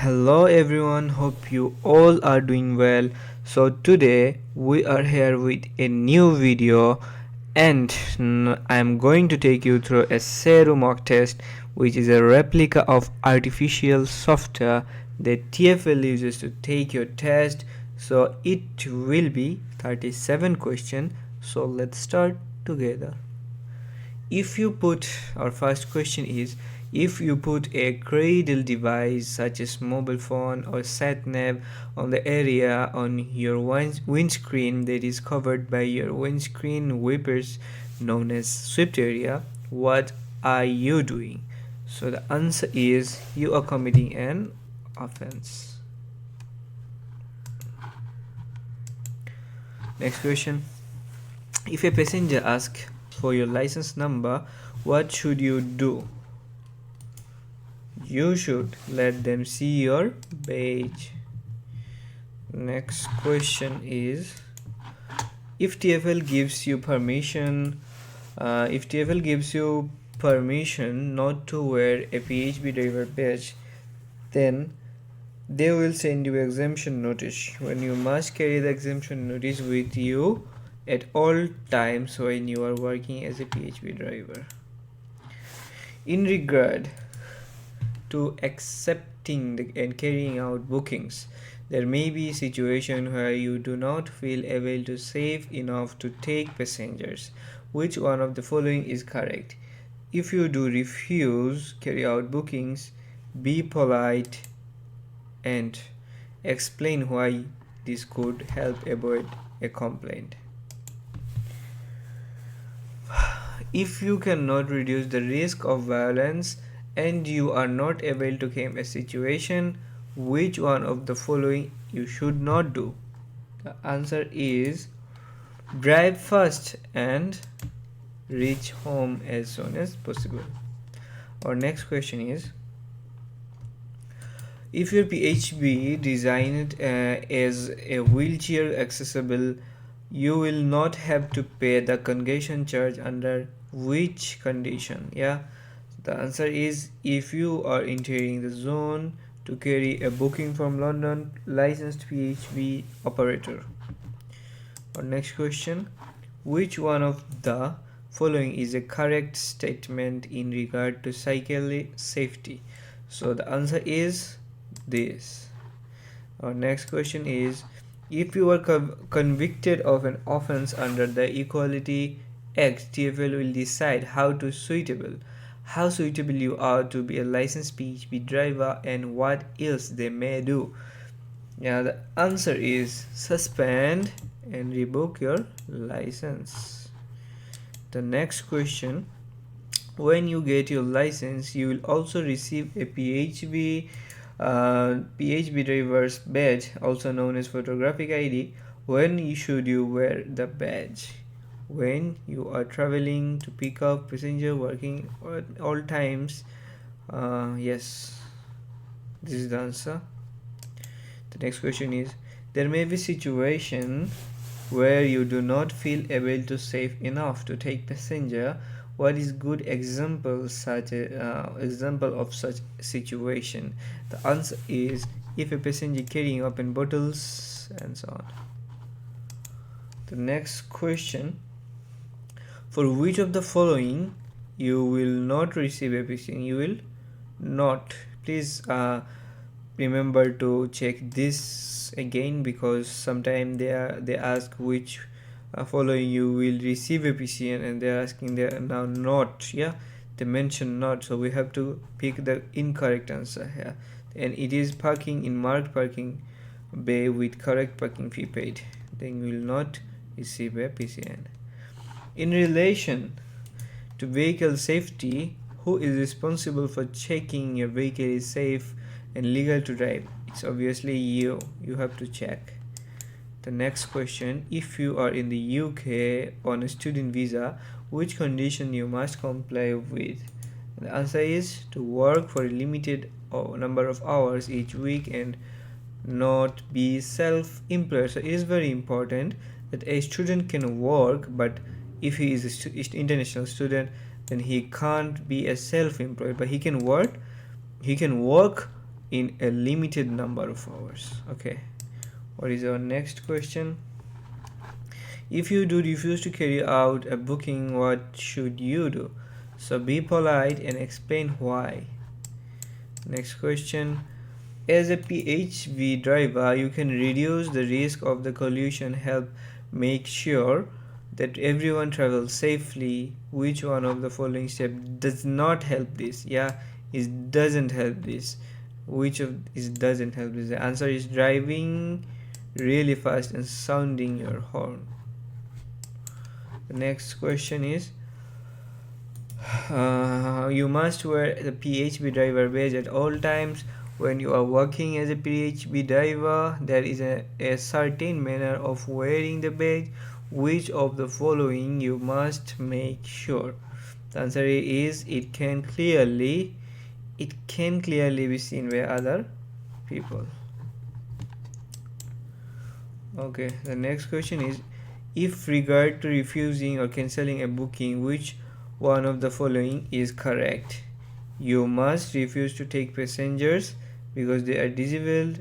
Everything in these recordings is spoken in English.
Hello everyone, hope you all are doing well. So today we are here with a new video and I'm going to take you through a SERU mock test, which is a replica of artificial software that TfL uses to take your test. So it will be 37 questions. So let's start together. If you put, our first question is, if you put a cradle device such as mobile phone or sat nav on the area on your windscreen that is covered by your windscreen wipers known as swept area, what are you doing? So the answer is you are committing an offense. Next question. If a passenger asks for your license number, what should you do? You should let them see your badge. Next question is, if TfL gives you permission not to wear a PHB driver badge, then they will send you exemption notice when you must carry the exemption notice with you at all times when you are working as a PHB driver. In regard to accepting and carrying out bookings, there may be a situation where you do not feel able to safe enough to take passengers. Which one of the following is correct? If you do refuse carry out bookings, be polite and explain why this could help avoid a complaint. If you cannot reduce the risk of violence and you are not able to calm a situation, which one of the following you should not do? The answer is drive fast and reach home as soon as possible. Our next question is, if your PHB designed as a wheelchair accessible, you will not have to pay the congestion charge under which condition? The answer is if you are entering the zone to carry a booking from London licensed PHB operator. Our next question, which one of the following is a correct statement in regard to cycle safety? So the answer is this. Our next question is, if you are convicted of an offense under the Equality Act, TfL will decide how suitable you are to be a licensed PHB driver and what else they may do. The answer is suspend and revoke your license. The next question, when you get your license, you will also receive a PHB driver's badge, also known as photographic ID. When should you wear the badge? When you are traveling to pick up passenger, working at all times. Yes, this is the answer. The next question is, there may be situation where you do not feel able to safe enough to take passenger. What is good example of such situation? The answer is if a passenger carrying open bottles and so on. The next question, for which of the following you will not receive a PC? You will not. Please remember to check this again, because sometimes they ask which following you will receive a PCN and they're asking there now not. They mention not, so we have to pick the incorrect answer here, and it is parking in marked parking bay with correct parking fee paid. Then you will not receive a PCN. In relation to vehicle safety, who is responsible for checking your vehicle is safe and legal to drive? It's obviously you have to check. The next question, if you are in the UK on a student visa, which condition you must comply with? The answer is to work for a limited number of hours each week and not be self-employed. So it is very important that a student can work, but if he is an international student, then he can't be a self-employed, but he can work in a limited number of hours. Okay, what is our next question? If you do refuse to carry out a booking, what should you do? So be polite and explain why. Next question. As a PHV driver, you can reduce the risk of the collision, help make sure that everyone travels safely. Which one of the following steps does not help this? Yeah, it doesn't help this. Which of it doesn't help this? The answer is driving really fast and sounding your horn. The next question is, you must wear the PHB driver badge at all times. When you are working as a PHB driver, there is a certain manner of wearing the badge. Which of the following you must make sure? The answer is it can clearly be seen by other people. Okay, the next question is, if regard to refusing or cancelling a booking, which one of the following is correct? You must refuse to take passengers because they are disabled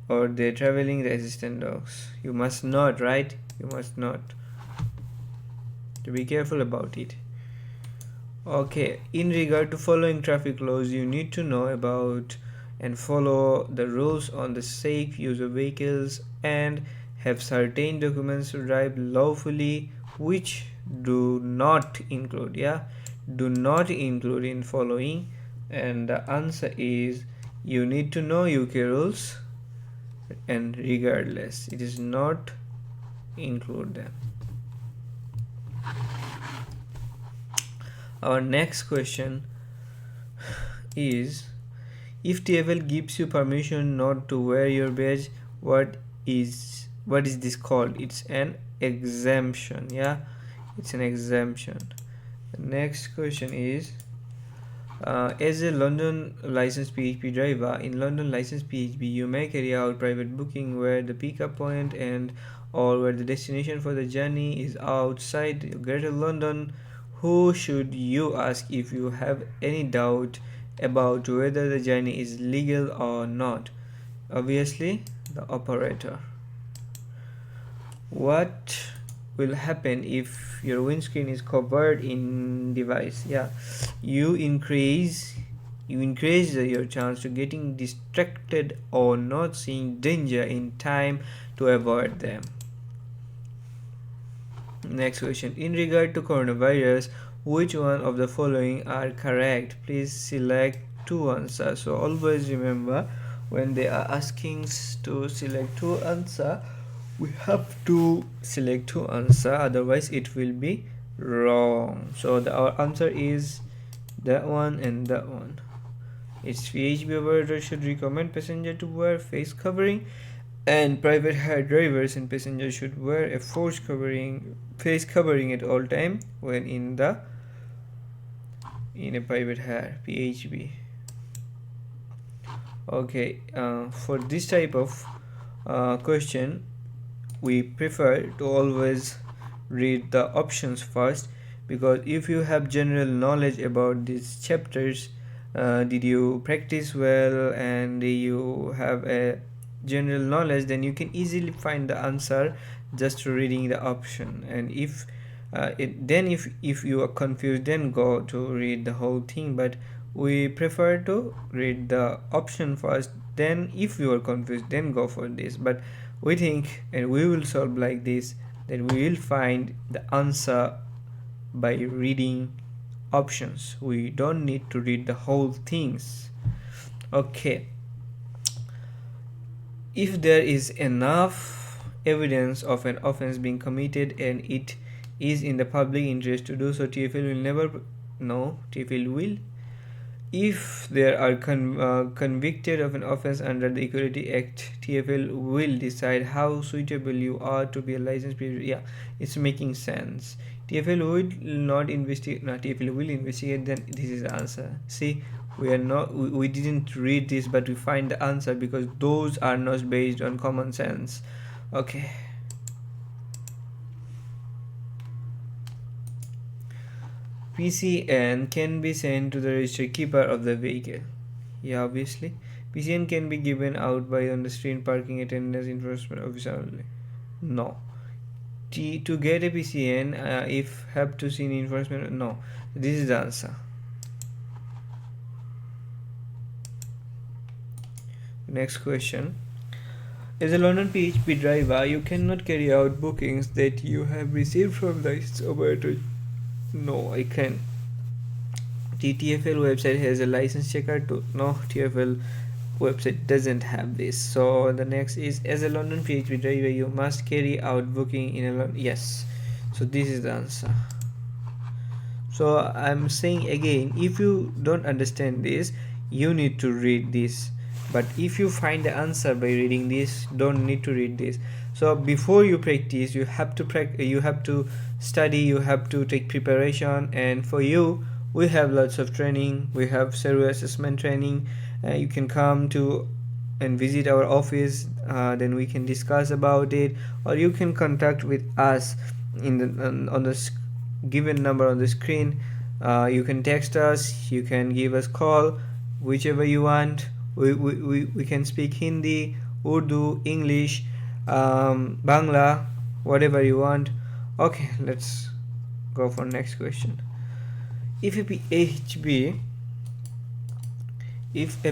or they're traveling the assistant dogs. You must not, right? You must not. To be careful about it. Okay, in regard to following traffic laws, you need to know about and follow the rules on the safe use of vehicles and have certain documents to drive lawfully, which do not include in following. And the answer is you need to know UK rules, and regardless it is not include them. Our next question is, if TfL gives you permission not to wear your badge, what is this called? It's an exemption. Yeah, it's an exemption. The next question is, as a London licensed PHP driver, in London licensed PHP, you may carry out private booking where the pickup point and or where the destination for the journey is outside Greater London. Who should you ask if you have any doubt about whether the journey is legal or not? Obviously, the operator. What will happen if your windscreen is covered in device? Yeah, you increase your chance to getting distracted or not seeing danger in time to avoid them. Next question. In regard to coronavirus, which one of the following are correct? Please select two answers. So always remember, when they are asking to select two answer, we have to select two answer, otherwise it will be wrong. So our answer is that one and that one. Its PHB operator should recommend passenger to wear face covering, and private hire drivers and passengers should wear a face covering at all time when in a private hire PHB. Okay, for this type of question, we prefer to always read the options first, because if you have general knowledge about these chapters, did you practice well and you have a general knowledge, then you can easily find the answer just reading the option. And if you are confused, then go to read the whole thing. But we prefer to read the option first, then if you are confused, then go for this. But we think and we will solve like this, that we will find the answer by reading options. We don't need to read the whole things. Okay, if there is enough evidence of an offense being committed and it is in the public interest to do so, TfL will, if there are convicted of an offense under the Equality Act, TfL will decide how suitable you are to be a licensed PhD. Yeah, it's making sense. TfL will not investigate. No, TfL will investigate. Then this is the answer. See, we didn't read this, but we find the answer because those are not based on common sense. Okay. PCN can be sent to the register keeper of the vehicle. Yeah, obviously PCN can be given out by on the street parking attendance enforcement officer only. No. To get a PCN, if have to see enforcement, no. This is the answer. Next question. As a London PHP driver, you cannot carry out bookings that you have received from the operator. No, I can. TfL website has a license checker too. No, TfL website doesn't have this. So the next is, as a London PHP driver, you must carry out booking in a London. Yes. So this is the answer. So I'm saying again, if you don't understand this, you need to read this. But if you find the answer by reading this, don't need to read this. So before you practice, you have to study, you have to take preparation. And for you, we have lots of training. We have SERU assessment training. You can come to and visit our office, then we can discuss about it, or you can contact with us in the on the given number on the screen. You can text us, you can give us call, whichever you want. We can speak Hindi, Urdu, English, Bangla, whatever you want. Okay, let's go for next question. If a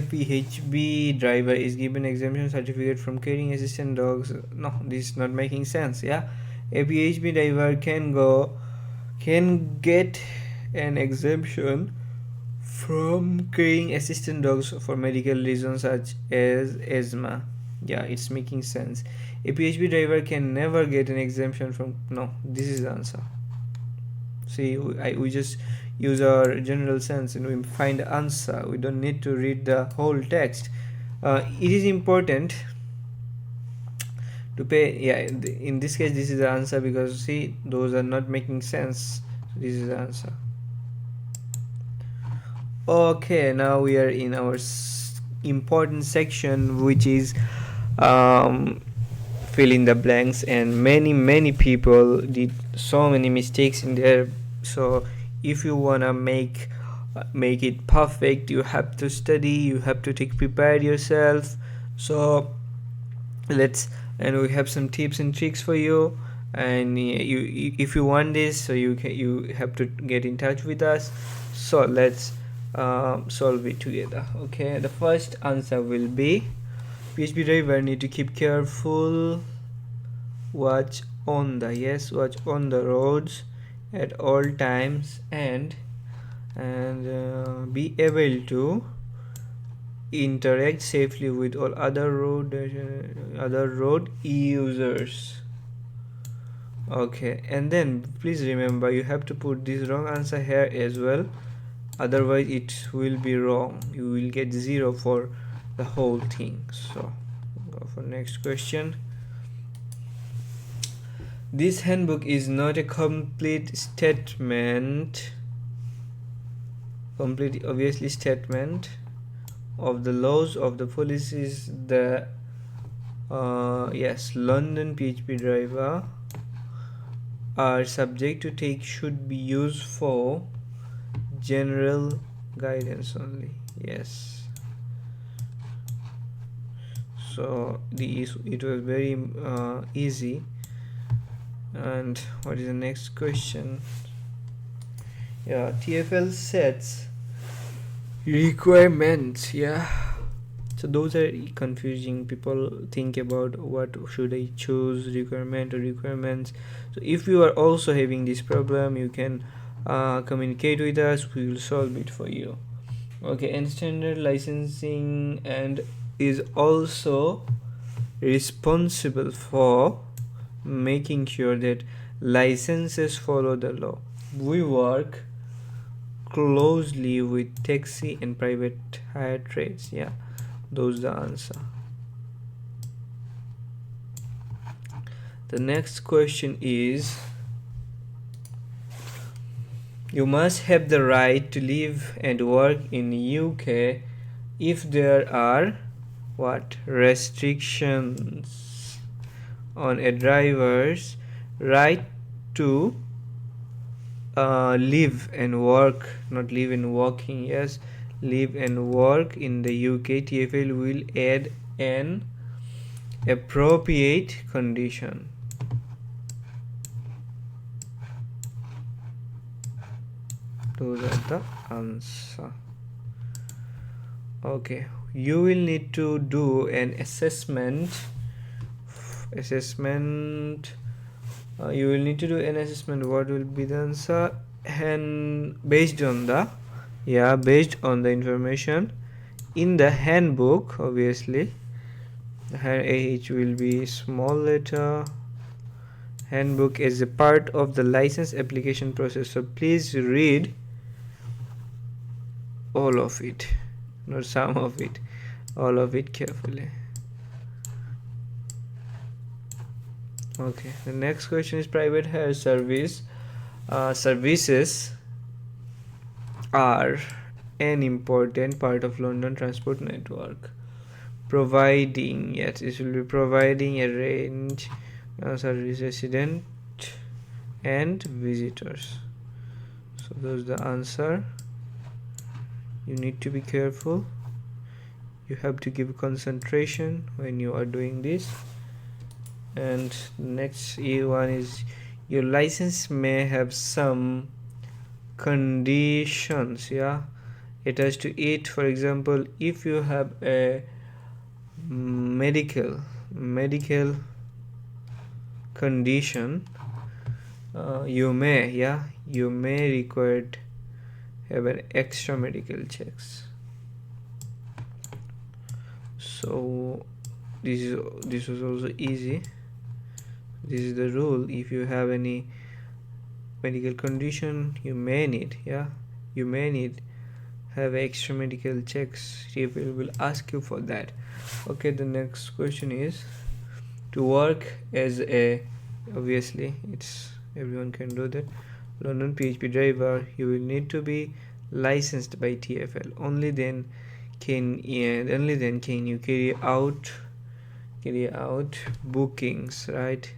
PHB driver is given exemption certificate from carrying assistant dogs, no, this is not making sense. Yeah, a PHB driver can get an exemption from carrying assistant dogs for medical reasons such as asthma. Yeah, it's making sense. A PHB driver can never get an exemption from. No, this is the answer. See, we just use our general sense and we find the answer. We don't need to read the whole text. It is important to pay. Yeah, in this case this is the answer, because see, those are not making sense. This is the answer. Okay, now we are in our important section, which is fill in the blanks, and many people did so many mistakes in there. So if you wanna make it perfect, you have to study, you have to prepare yourself. So and we have some tips and tricks for you, and you if you want this, so you have to get in touch with us. So let's solve it together. Okay, the first answer will be, PHP driver need to keep careful watch on the roads at all times, and be able to interact safely with all other road users. Okay, and then please remember, you have to put this wrong answer here as well, otherwise it will be wrong. You will get 0 for the whole thing. So go for next question. This handbook is not a complete obviously statement of the laws of the policies. The yes, London PHP driver are subject to take should be used for general guidance only. Yes, so it was very easy. And what is the next question? Yeah, TfL sets requirements. Yeah, so those are confusing. People think about what should I choose, requirement or requirements. So if you are also having this problem, you can communicate with us, we will solve it for you. Okay, and standard licensing and is also responsible for making sure that licenses follow the law. We work closely with taxi and private hire trades. Yeah, those the answer. The next question is, you must have the right to live and work in UK if there are what restrictions on a driver's right to live and work, not live and working. Yes, live and work in the UK, TfL will add an appropriate condition. Those are the answer. Okay, you will need to do an assessment. You will need to do an assessment. What will be the answer? And based on the information in the handbook, obviously H will be small letter. Handbook is a part of the license application process, so please read all of it, not some of it, all of it carefully. Okay, the next question is private hire services are an important part of London transport network, providing, yes, it will be providing a range service resident and visitors. So that's the answer. You need to be careful. You have to give concentration when you are doing this. And next one is your license may have some conditions attached to it. For example, if you have a medical condition, you may require have an extra medical checks. So this was also easy. This is the rule. If you have any medical condition, you may need have extra medical checks. TfL will ask you for that. Okay, the next question is to work as a, obviously it's everyone can do that, London PHP driver, you will need to be licensed by TfL. Only then can you carry out bookings, right?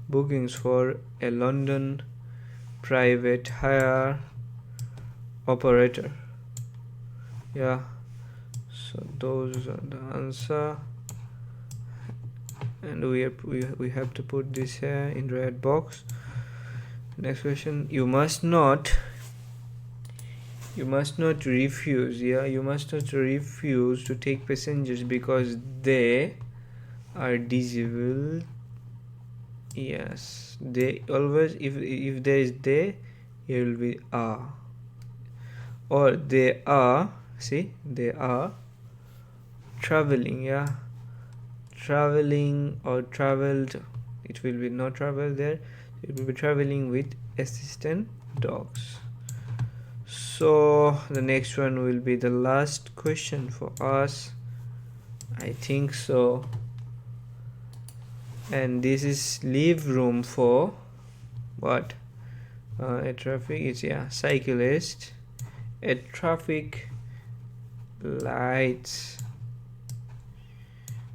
Bookings for a London private hire operator. So those are the answer, and we have to put this here in red box. Next question, you must not refuse to take passengers because they are disabled. Yes, they always, if there is they, it will be are, or they are traveling, or traveled. It will be not travel there, it will be traveling with assistant dogs. So the next one will be the last question for us, I think so, and this is leave room for what? A traffic is cyclist at traffic lights.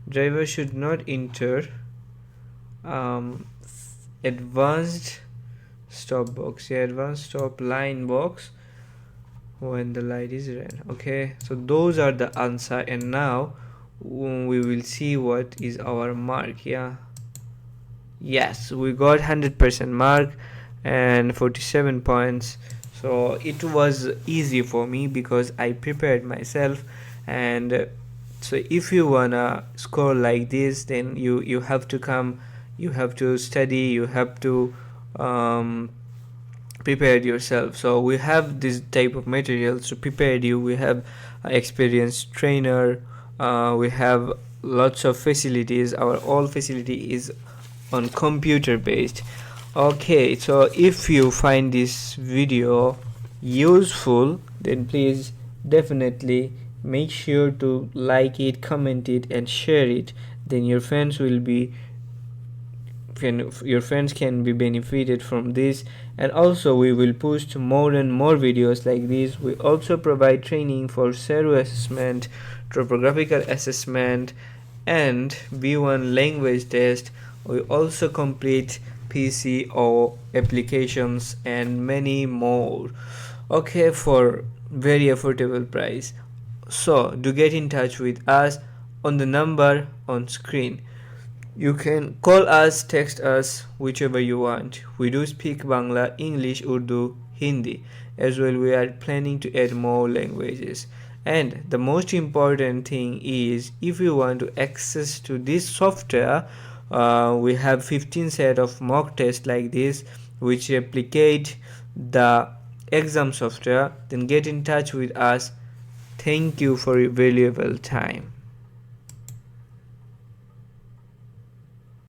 Driver should not enter advanced stop box, advanced stop line box when the light is red. Okay, so those are the answer, and now we will see what is our mark. Yes, we got 100% mark and 47 points. So it was easy for me because I prepared myself, and so if you wanna score like this, then you have to come, you have to study, you have to prepare yourself. So we have this type of materials to prepare you. We have experienced trainer, we have lots of facilities. Our all facility is on computer based. Okay, so if you find this video useful, then please definitely make sure to like it, comment it, and share it. Then your friends can be benefited from this. And also we will post more and more videos like this. We also provide training for SERU assessment, topographical assessment, and B1 language test. We also complete PCO applications and many more, okay, for very affordable price. So do get in touch with us on the number on screen. You can call us, text us, whichever you want. We do speak Bangla, English, Urdu, Hindi. As well, we are planning to add more languages. And the most important thing is, if you want to access to this software, we have 15 set of mock tests like this, which replicate the exam software. Then get in touch with us. Thank you for your valuable time.